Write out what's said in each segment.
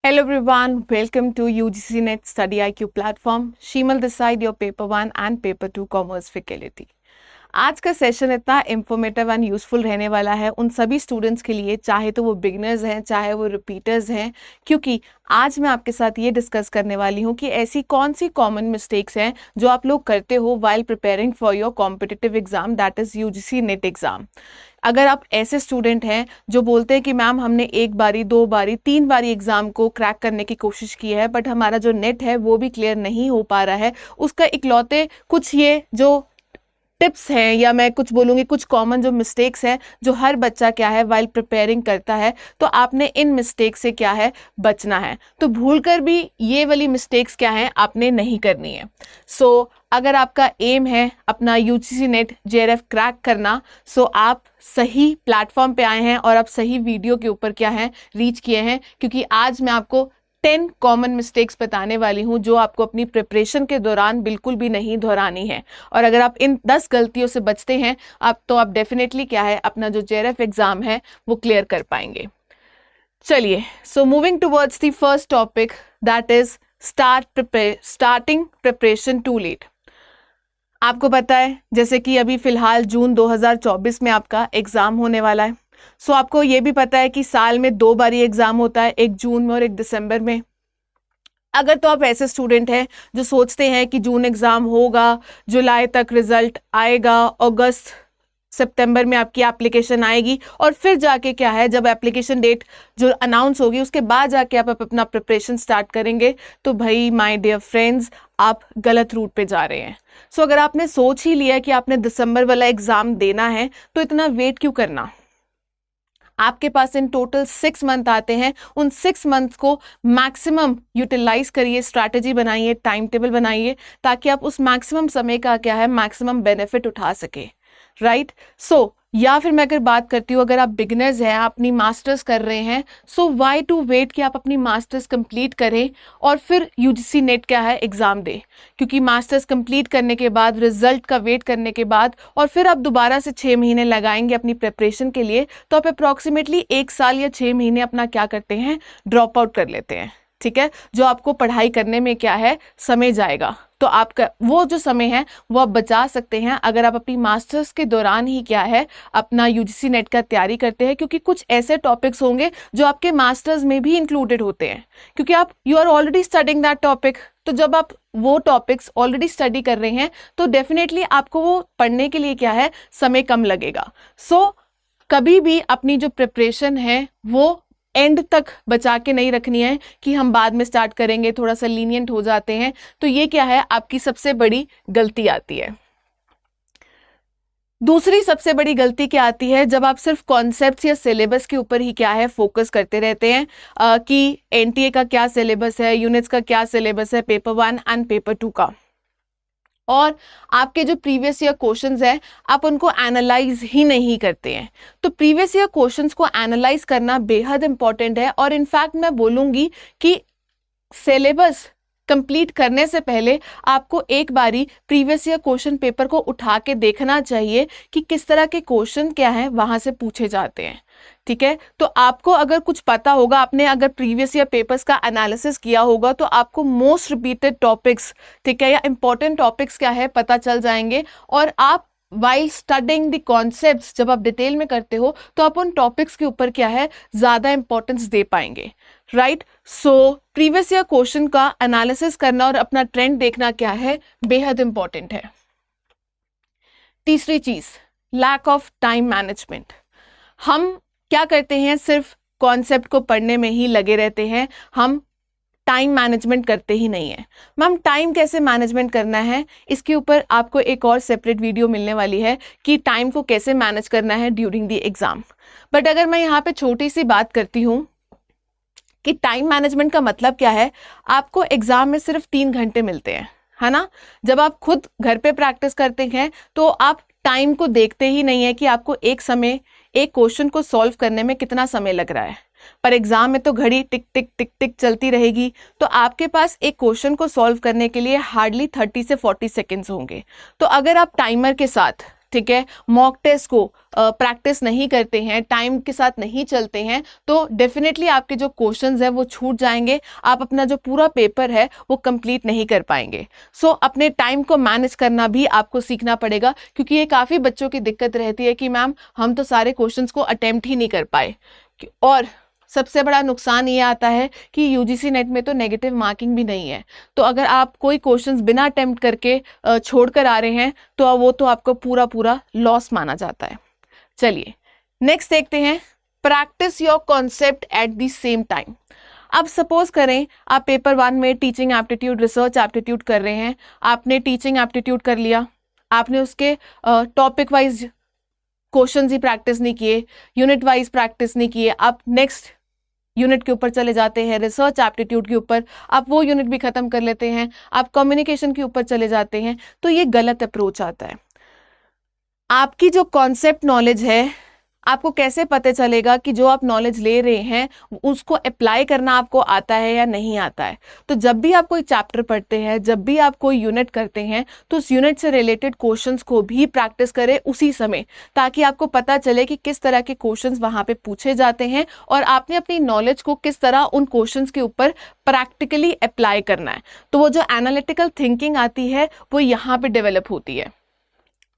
Hello everyone, welcome to UGC Net Study IQ platform. Shimal this side, your paper 1 and paper 2 commerce faculty. आज का session इतना informative and useful रहने वाला है उन सभी स्टूडेंट्स के लिए, चाहे तो वो बिगनर्स हैं चाहे वो रिपीटर्स हैं, क्योंकि आज मैं आपके साथ ये डिस्कस करने वाली हूँ कि ऐसी कौन सी कॉमन मिस्टेक्स हैं जो आप लोग करते हो while preparing for your competitive exam, that is UGC net exam. अगर आप ऐसे स्टूडेंट हैं जो बोलते हैं कि मैम हमने एक बारी, दो बारी, तीन बारी एग्जाम को क्रैक करने की कोशिश की है बट हमारा जो नेट है वो भी क्लियर नहीं हो पा रहा है, उसका इकलौते कुछ ये जो टिप्स हैं या मैं कुछ बोलूँगी कुछ कॉमन जो मिस्टेक्स हैं जो हर बच्चा क्या है वाइल प्रिपेयरिंग करता है, तो आपने इन मिस्टेक से क्या है बचना है. तो भूलकर भी ये वाली मिस्टेक्स क्या है आपने नहीं करनी है. सो अगर आपका एम है अपना यूजीसी नेट जेआरएफ क्रैक करना, सो आप सही प्लेटफॉर्म पे आए हैं और आप सही वीडियो के ऊपर क्या है रीच किए हैं, क्योंकि आज मैं आपको 10 कॉमन मिस्टेक्स बताने वाली हूं जो आपको अपनी प्रिपरेशन के दौरान बिल्कुल भी नहीं दोहरानी है. और अगर आप इन 10 गलतियों से बचते हैं तो आप डेफिनेटली क्या है अपना जो जेआरएफ एग्जाम है वो क्लियर कर पाएंगे. चलिए, so moving towards the first topic, that is starting preparation too late. आपको पता है जैसे कि अभी फिलहाल जून 2024 में आपका एग्जाम होने वाला है. सो आपको ये भी पता है कि साल में 2 बारी एग्जाम होता है, एक जून में और एक दिसंबर में. अगर तो आप ऐसे स्टूडेंट हैं जो सोचते हैं कि जून एग्जाम होगा, जुलाई तक रिजल्ट आएगा, अगस्त सितंबर में आपकी एप्लीकेशन आएगी और फिर जाके क्या है जब एप्लीकेशन डेट जो अनाउंस होगी उसके बाद जाके आप अपना प्रिपरेशन स्टार्ट करेंगे, तो भाई माय डियर फ्रेंड्स आप गलत रूट पे जा रहे हैं. सो अगर आपने सोच ही लिया कि आपने दिसंबर वाला एग्जाम देना है तो इतना वेट क्यों करना. आपके पास इन टोटल 6 मंथ आते हैं, उन 6 मंथ को मैक्सिमम यूटिलाइज करिए, स्ट्रैटेजी बनाइए, टाइम टेबल बनाइए ताकि आप उस मैक्सिमम समय का क्या है मैक्सिमम बेनिफिट उठा सके, राइट. सो या फिर मैं अगर बात करती हूँ, अगर आप बिगिनर्स हैं, आप अपनी मास्टर्स कर रहे हैं, सो वाई टू वेट कि आप अपनी मास्टर्स कंप्लीट करें और फिर यूजीसी नेट क्या है एग्जाम दें, क्योंकि मास्टर्स कंप्लीट करने के बाद रिजल्ट का वेट करने के बाद और फिर आप दोबारा से 6 महीने लगाएंगे अपनी प्रिपरेशन के लिए, तो आप अप्रॉक्सीमेटली 1 साल या 6 महीने अपना क्या करते हैं ड्रॉप आउट कर लेते हैं, ठीक है, जो आपको पढ़ाई करने में क्या है समय जाएगा. तो आपका वो जो समय है वो आप बचा सकते हैं अगर आप अपनी मास्टर्स के दौरान ही क्या है अपना यूजीसी नेट का तैयारी करते हैं, क्योंकि कुछ ऐसे टॉपिक्स होंगे जो आपके मास्टर्स में भी इंक्लूडेड होते हैं, क्योंकि आप you are already studying that topic. तो जब आप वो टॉपिक्स ऑलरेडी स्टडी कर रहे हैं तो डेफिनेटली आपको वो पढ़ने के लिए क्या है समय कम लगेगा. सो कभी भी अपनी जो प्रिपरेशन है वो एंड तक बचा के नहीं रखनी है कि हम बाद में स्टार्ट करेंगे, थोड़ा सा लीनियंट हो जाते हैं, तो ये क्या है आपकी सबसे बड़ी गलती आती है. दूसरी सबसे बड़ी गलती क्या आती है जब आप सिर्फ कॉन्सेप्ट्स या सिलेबस के ऊपर ही क्या है फोकस करते रहते हैं कि एनटीए का क्या सिलेबस है, यूनिट्स का क्या सिलेबस है, पेपर 1 एंड पेपर 2 का, और आपके जो प्रीवियस ईयर क्वेश्चंस हैं आप उनको एनालाइज ही नहीं करते हैं. तो प्रीवियस ईयर क्वेश्चंस को एनालाइज करना बेहद इंपॉर्टेंट है. और इनफैक्ट मैं बोलूँगी कि सिलेबस कंप्लीट करने से पहले आपको एक बारी प्रीवियस ईयर क्वेश्चन पेपर को उठा के देखना चाहिए कि किस तरह के क्वेश्चन क्या हैं वहाँ से पूछे जाते हैं, ठीक है. तो आपको अगर कुछ पता होगा, आपने अगर प्रीवियस ईयर पेपर्स का एनालिसिस किया होगा, तो आपको मोस्ट रिपीटेड टॉपिक्स, ठीक है, या इंपॉर्टेंट टॉपिक्स क्या है पता चल जाएंगे. और आप वाइल स्टडिंग द कॉन्सेप्ट्स जब आप डिटेल में करते हो तो आप उन टॉपिक्स के ऊपर क्या है ज़्यादा इंपॉर्टेंस दे पाएंगे, right. So previous year question का एनालिसिस करना और अपना ट्रेंड देखना क्या है बेहद इंपॉर्टेंट है. तीसरी चीज़, लैक ऑफ टाइम मैनेजमेंट. हम क्या करते हैं सिर्फ कॉन्सेप्ट को पढ़ने में ही लगे रहते हैं, हम टाइम मैनेजमेंट करते ही नहीं है. मैम टाइम कैसे मैनेजमेंट करना है, इसके ऊपर आपको एक और सेपरेट वीडियो मिलने वाली है कि टाइम को कैसे मैनेज करना है ड्यूरिंग द एग्जाम. बट अगर मैं यहाँ पे छोटी सी बात करती हूँ कि टाइम मैनेजमेंट का मतलब क्या है, आपको एग्जाम में सिर्फ 3 घंटे मिलते हैं, है ना. जब आप खुद घर पे प्रैक्टिस करते हैं तो आप टाइम को देखते ही नहीं है कि आपको एक समय एक क्वेश्चन को सॉल्व करने में कितना समय लग रहा है. पर एग्जाम में तो घड़ी टिक टिक टिक टिक चलती रहेगी, तो आपके पास एक क्वेश्चन को सॉल्व करने के लिए हार्डली 30 से 40 सेकेंड्स होंगे. तो अगर आप टाइमर के साथ, ठीक है, मॉक टेस्ट को प्रैक्टिस नहीं करते हैं, टाइम के साथ नहीं चलते हैं, तो डेफिनेटली आपके जो क्वेश्चंस है वो छूट जाएंगे, आप अपना जो पूरा पेपर है वो कंप्लीट नहीं कर पाएंगे। सो अपने टाइम को मैनेज करना भी आपको सीखना पड़ेगा, क्योंकि ये काफ़ी बच्चों की दिक्कत रहती है कि मैम हम तो सारे क्वेश्चंस को अटेम्प्ट ही नहीं कर पाए। और सबसे बड़ा नुकसान ये आता है कि यूजीसी नेट में तो नेगेटिव मार्किंग भी नहीं है, तो अगर आप कोई क्वेश्चंस बिना अटेम्प्ट करके छोड़ कर आ रहे हैं तो वो तो आपको पूरा पूरा लॉस माना जाता है। चलिए नेक्स्ट देखते हैं, practice your concept at the same time. अब सपोज करें आप पेपर 1 में टीचिंग एप्टीट्यूड, रिसर्च एप्टीट्यूड कर रहे हैं, आपने टीचिंग एप्टीट्यूड कर लिया, आपने उसके टॉपिक वाइज क्वेश्चंस ही प्रैक्टिस नहीं किए, यूनिट वाइज प्रैक्टिस नहीं किए, आप नेक्स्ट यूनिट के ऊपर चले जाते हैं, रिसर्च एप्टीट्यूड के ऊपर, आप वो यूनिट भी खत्म कर लेते हैं, आप कम्युनिकेशन के ऊपर चले जाते हैं, तो ये गलत अप्रोच आता है। आपकी जो कॉन्सेप्ट नॉलेज है, आपको कैसे पता चलेगा कि जो आप नॉलेज ले रहे हैं उसको अप्लाई करना आपको आता है या नहीं आता है? तो जब भी आप कोई चैप्टर पढ़ते हैं, जब भी आप कोई यूनिट करते हैं, तो उस यूनिट से रिलेटेड क्वेश्चंस को भी प्रैक्टिस करें उसी समय, ताकि आपको पता चले कि किस तरह के क्वेश्चंस वहाँ पे पूछे जाते हैं और आपने अपनी नॉलेज को किस तरह उन क्वेश्चंस के ऊपर प्रैक्टिकली अप्लाई करना है। तो वो जो एनालिटिकल थिंकिंग आती है वो यहाँ पे डेवलप होती है।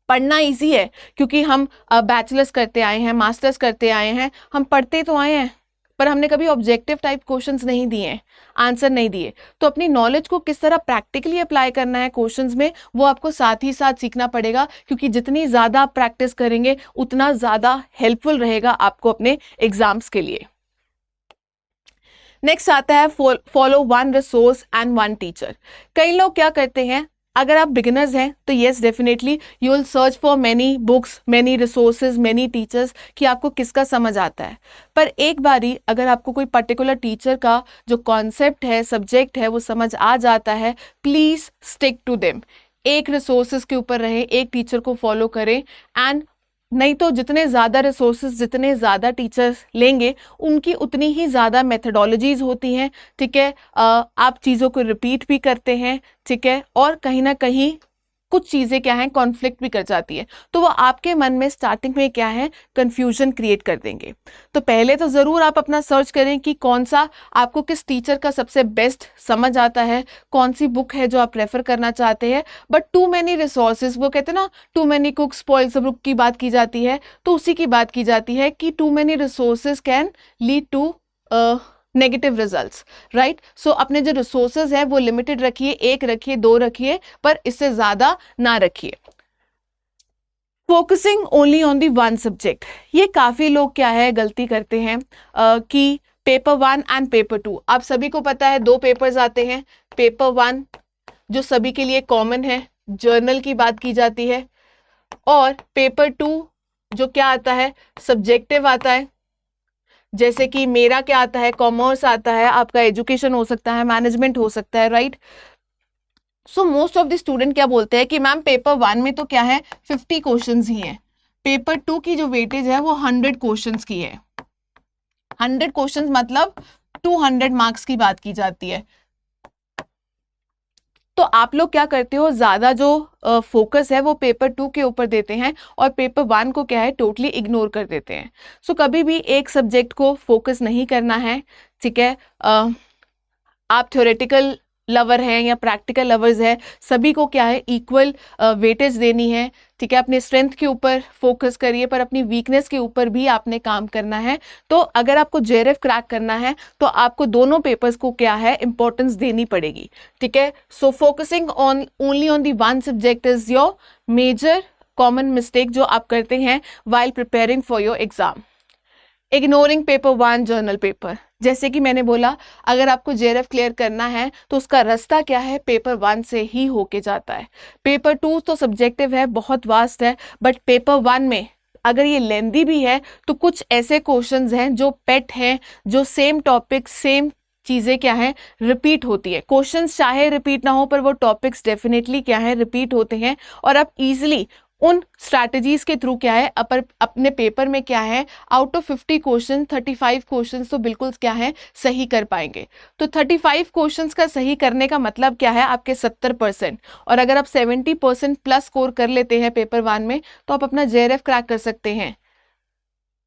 पढ़ना इजी है क्योंकि हम बैचलर्स करते आए हैं, मास्टर्स करते आए हैं, हम पढ़ते तो आए हैं, पर हमने कभी ऑब्जेक्टिव टाइप क्वेश्चंस नहीं दिए, आंसर नहीं दिए। तो अपनी नॉलेज को किस तरह प्रैक्टिकली अप्लाई करना है क्वेश्चंस में, वो आपको साथ ही साथ सीखना पड़ेगा, क्योंकि जितनी ज़्यादा आप प्रैक्टिस करेंगे उतना ज़्यादा हेल्पफुल रहेगा आपको अपने एग्जाम्स के लिए। नेक्स्ट आता है फॉलो 1 रिसोर्स एंड 1 टीचर। कई लोग क्या करते हैं, अगर आप बिगिनर्स हैं तो yes definitely you will search for many books, many resources, many teachers, कि आपको किसका समझ आता है। पर एक बारी अगर आपको कोई पर्टिकुलर टीचर का जो कॉन्सेप्ट है, सब्जेक्ट है, वो समझ आ जाता है, प्लीज स्टिक टू देम। एक रिसोर्सेज के ऊपर रहें, एक टीचर को फॉलो करें, एंड नहीं तो जितने ज़्यादा रिसोर्सेज, जितने ज़्यादा टीचर्स लेंगे उनकी उतनी ही ज़्यादा मेथडोलॉजीज होती हैं, ठीक है। आप चीज़ों को रिपीट भी करते हैं, ठीक है, और कहीं ना कहीं कुछ चीज़ें क्या हैं, कॉन्फ्लिक्ट भी कर जाती है, तो वो आपके मन में स्टार्टिंग में क्या है, कन्फ्यूजन क्रिएट कर देंगे। तो पहले तो ज़रूर आप अपना सर्च करें कि कौन सा आपको किस टीचर का सबसे बेस्ट समझ आता है, कौन सी बुक है जो आप रेफर करना चाहते हैं। बट टू मैनी रिसोर्सेज, वो कहते हैं ना, too many cooks spoils the cook की बात की जाती है, तो उसी की बात की जाती है कि too many resources can lead to negative results, right. So अपने जो रिसोर्सेज है वो लिमिटेड रखिए, 1 रखिए, 2 रखिए, पर इससे ज्यादा ना रखिए। Focusing only on the 1 subject, ये काफी लोग क्या है गलती करते हैं कि पेपर 1 एंड पेपर 2, आप सभी को पता है 2 पेपर्स आते हैं। पेपर 1 जो सभी के लिए कॉमन है, जर्नल की बात की जाती है, और पेपर 2 जो क्या आता है, सब्जेक्टिव आता है। जैसे कि मेरा क्या आता है, कॉमर्स आता है, आपका एजुकेशन हो सकता है, मैनेजमेंट हो सकता है, right. So most of the student क्या बोलते हैं कि मैम पेपर 1 में तो क्या है 50 क्वेश्चंस ही हैं, पेपर 2 की जो वेटेज है वो 100 क्वेश्चंस की है। 100 क्वेश्चंस मतलब 200 मार्क्स की बात की जाती है। तो आप लोग क्या करते हो, ज़्यादा जो फोकस है वो पेपर 2 के ऊपर देते हैं और पेपर 1 को क्या है टोटली इग्नोर कर देते हैं। सो कभी भी एक सब्जेक्ट को फोकस नहीं करना है, ठीक है। आप थ्योरेटिकल लवर हैं या प्रैक्टिकल लवर्स है, सभी को क्या है इक्वल वेटेज देनी है, ठीक है। अपने स्ट्रेंथ के ऊपर फोकस करिए, पर अपनी वीकनेस के ऊपर भी आपने काम करना है। तो अगर आपको जेआरएफ क्रैक करना है तो आपको दोनों पेपर्स को क्या है इंपॉर्टेंस देनी पड़ेगी, ठीक है। So focusing on only on the 1 subject is your major common mistake जो आप करते हैं while preparing for your exam. Ignoring paper 1 general paper, जैसे कि मैंने बोला अगर आपको जेआरएफ क्लियर करना है तो उसका रास्ता क्या है, पेपर 1 से ही होके जाता है। पेपर 2 तो सब्जेक्टिव है, बहुत वास्ट है, बट पेपर 1 में अगर ये लेंदी भी है तो कुछ ऐसे क्वेश्चंस हैं जो पेट हैं, जो सेम टॉपिक, सेम चीज़ें क्या है रिपीट होती है। क्वेश्चंस चाहे रिपीट ना हो पर वो टॉपिक्स डेफिनेटली क्या है रिपीट होते हैं, और आप इजीली उन स्ट्रैटेजीज के थ्रू क्या है अपने पेपर में क्या है आउट ऑफ 50 क्वेश्चन 35 क्वेश्चन तो बिल्कुल क्या है सही कर पाएंगे। तो 35 क्वेश्चंस का सही करने का मतलब क्या है आपके 70%, और अगर आप 70% प्लस स्कोर कर लेते हैं पेपर 1 में तो आप अपना JRF क्रैक कर सकते हैं।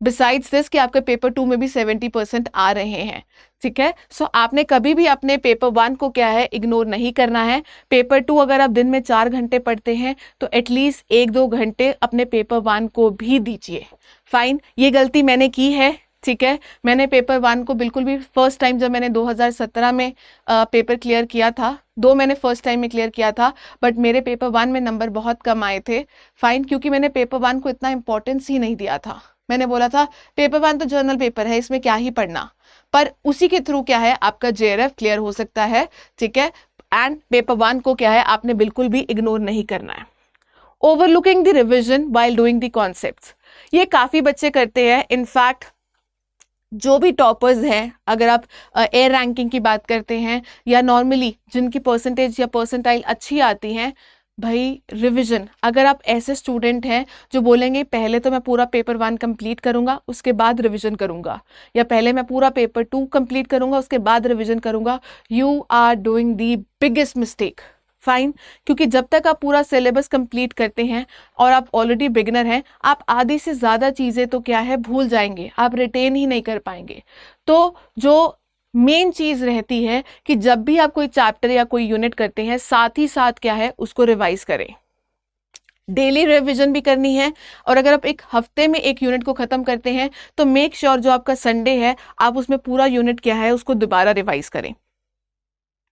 बिसाइड्स दिस कि आपके पेपर 2 में भी 70% आ रहे हैं, ठीक है। सो आपने कभी भी अपने पेपर 1 को क्या है इग्नोर नहीं करना है। पेपर 2 अगर आप दिन में 4 घंटे पढ़ते हैं तो एटलीस्ट 1-2 घंटे अपने पेपर 1 को भी दीजिए। फाइन, ये गलती मैंने की है, ठीक है। मैंने पेपर 1 को बिल्कुल भी फर्स्ट टाइम जब मैंने 2017 में पेपर क्लियर किया था, 2 मैंने फर्स्ट टाइम में क्लियर किया था, बट मेरे पेपर 1 में नंबर बहुत कम आए थे। फाइन, क्योंकि मैंने पेपर 1 को इतना इंपॉर्टेंस ही नहीं दिया था। मैंने बोला था पेपर 1 तो जर्नल पेपर है, इसमें क्या ही पढ़ना, पर उसी के थ्रू क्या है आपका JRF क्लियर हो सकता है, ठीक है। एंड पेपर 1 को क्या है आपने बिल्कुल भी इग्नोर नहीं करना है। Overlooking the revision while doing the concepts, ये काफी बच्चे करते हैं। इनफैक्ट जो भी टॉपर्स हैं, अगर आप एयर रैंकिंग की बात करते हैं या नॉर्मली जिनकी परसेंटेज या परसेंटाइल अच्छी आती हैं, भाई रिवीजन, अगर आप ऐसे स्टूडेंट हैं जो बोलेंगे पहले तो मैं पूरा पेपर 1 कंप्लीट करूंगा उसके बाद रिवीजन करूंगा, या पहले मैं पूरा पेपर 2 कंप्लीट करूंगा उसके बाद रिवीजन करूंगा, you are doing the biggest mistake. Fine, क्योंकि जब तक आप पूरा सिलेबस कंप्लीट करते हैं और आप ऑलरेडी बिगिनर हैं, आप आधी से ज़्यादा चीज़ें तो क्या है भूल जाएंगे, आप रिटेन ही नहीं कर पाएंगे। तो जो मेन चीज़ रहती है कि जब भी आप कोई चैप्टर या कोई यूनिट करते हैं साथ ही साथ क्या है उसको रिवाइज करें। डेली रिवीजन भी करनी है, और अगर आप एक हफ्ते में एक यूनिट को ख़त्म करते हैं तो मेक श्योर जो आपका संडे है आप उसमें पूरा यूनिट क्या है उसको दोबारा रिवाइज करें।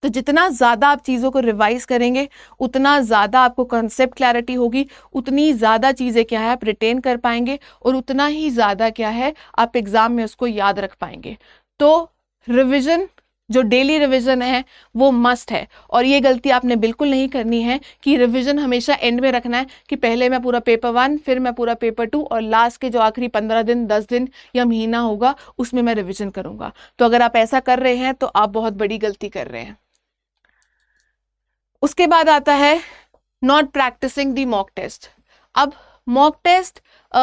तो जितना ज़्यादा आप चीज़ों को रिवाइज करेंगे उतना ज़्यादा आपको कॉन्सेप्ट क्लैरिटी होगी, उतनी ज़्यादा चीज़ें क्या है आप रिटेन कर पाएंगे, और उतना ही ज़्यादा क्या है आप एग्ज़ाम में उसको याद रख पाएंगे। तो रिवीजन, जो डेली रिवीजन है वो मस्ट है, और ये गलती आपने बिल्कुल नहीं करनी है कि रिवीजन हमेशा एंड में रखना है कि पहले मैं पूरा पेपर 1 फिर मैं पूरा पेपर 2 और लास्ट के जो आखिरी 15 दिन 10 दिन या महीना होगा उसमें मैं रिवीजन करूंगा। तो अगर आप ऐसा कर रहे हैं तो आप बहुत बड़ी गलती कर रहे हैं। उसके बाद आता है not practicing the mock test. अब मॉक टेस्ट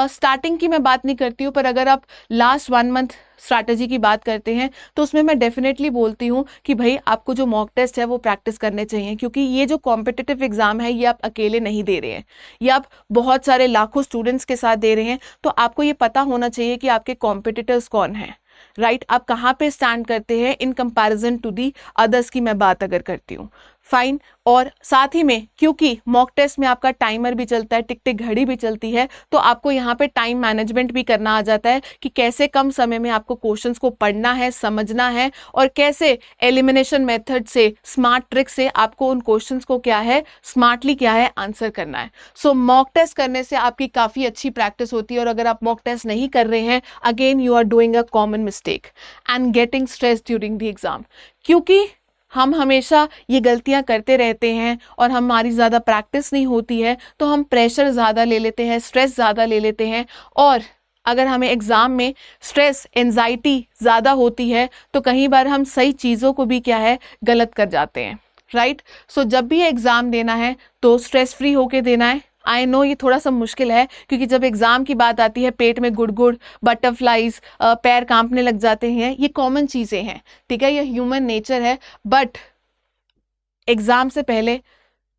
स्टार्टिंग की मैं बात नहीं करती हूँ, पर अगर आप लास्ट 1 मंथ स्ट्रैटेजी की बात करते हैं तो उसमें मैं डेफिनेटली बोलती हूँ कि भाई आपको जो मॉक टेस्ट है वो प्रैक्टिस करने चाहिए, क्योंकि ये जो कॉम्पिटिटिव एग्जाम है ये आप अकेले नहीं दे रहे हैं, ये आप बहुत सारे लाखों स्टूडेंट्स के साथ दे रहे हैं। तो आपको ये पता होना चाहिए कि आपके कॉम्पिटिटर्स कौन हैं, राइट, आप कहाँ पे स्टैंड करते हैं in comparison to the others की मैं बात अगर करती हूँ। फाइन, और साथ ही में क्योंकि मॉक टेस्ट में आपका टाइमर भी चलता है, टिक टिक घड़ी भी चलती है, तो आपको यहाँ पे टाइम मैनेजमेंट भी करना आ जाता है कि कैसे कम समय में आपको क्वेश्चंस को पढ़ना है, समझना है, और कैसे एलिमिनेशन मेथड से, स्मार्ट ट्रिक से आपको उन क्वेश्चंस को क्या है स्मार्टली क्या है आंसर करना है। सो मॉक टेस्ट करने से आपकी काफ़ी अच्छी प्रैक्टिस होती है, और अगर आप मॉक टेस्ट नहीं कर रहे हैं, again you are doing a common mistake and getting stress during the exam. क्योंकि हम हमेशा ये गलतियां करते रहते हैं और हमारी ज़्यादा प्रैक्टिस नहीं होती है, तो हम प्रेशर ज़्यादा ले लेते हैं, स्ट्रेस ज़्यादा ले लेते हैं, और अगर हमें एग्ज़ाम में स्ट्रेस एंजाइटी ज़्यादा होती है तो कई बार हम सही चीज़ों को भी क्या है गलत कर जाते हैं, राइट। सो जब भी एग्ज़ाम देना है तो स्ट्रेस फ्री होके देना है। आई नो ये थोड़ा सा मुश्किल है, क्योंकि जब एग्जाम की बात आती है पेट में गुड़गुड़, बटरफ्लाइज, पैर कांपने लग जाते हैं, ये कॉमन चीज़ें हैं, ठीक है, ये ह्यूमन नेचर है। बट एग्जाम से पहले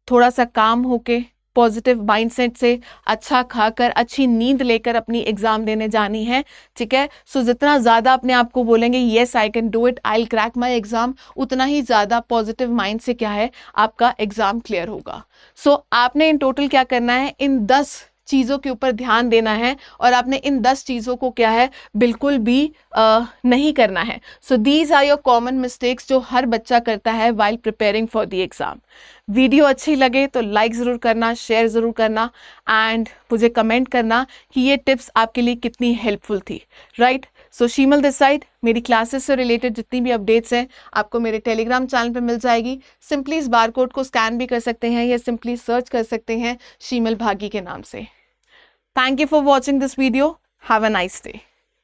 थोड़ा सा काम होके पॉजिटिव माइंडसेट से, अच्छा खाकर, अच्छी नींद लेकर अपनी एग्जाम देने जानी है, ठीक है। सो जितना ज़्यादा अपने आप को बोलेंगे yes I can do it, I will crack my exam, उतना ही ज़्यादा पॉजिटिव माइंड से क्या है आपका एग्जाम क्लियर होगा। सो आपने इन टोटल क्या करना है, इन 10 चीज़ों के ऊपर ध्यान देना है, और आपने इन 10 चीज़ों को क्या है बिल्कुल भी नहीं करना है। So these are your common mistakes जो हर बच्चा करता है while preparing for the exam. Video अच्छी लगे तो लाइक ज़रूर करना, शेयर ज़रूर करना, एंड मुझे कमेंट करना कि ये टिप्स आपके लिए कितनी हेल्पफुल थी, राइट। सो शीमल दिस साइड, मेरी क्लासेस से रिलेटेड जितनी भी अपडेट्स हैं आपको मेरे टेलीग्राम चैनल पे मिल जाएगी। सिंपली इस बारकोड को स्कैन भी कर सकते हैं या सिंपली सर्च कर सकते हैं शीमल भागी के नाम से। Thank you for watching this video. Have a nice day.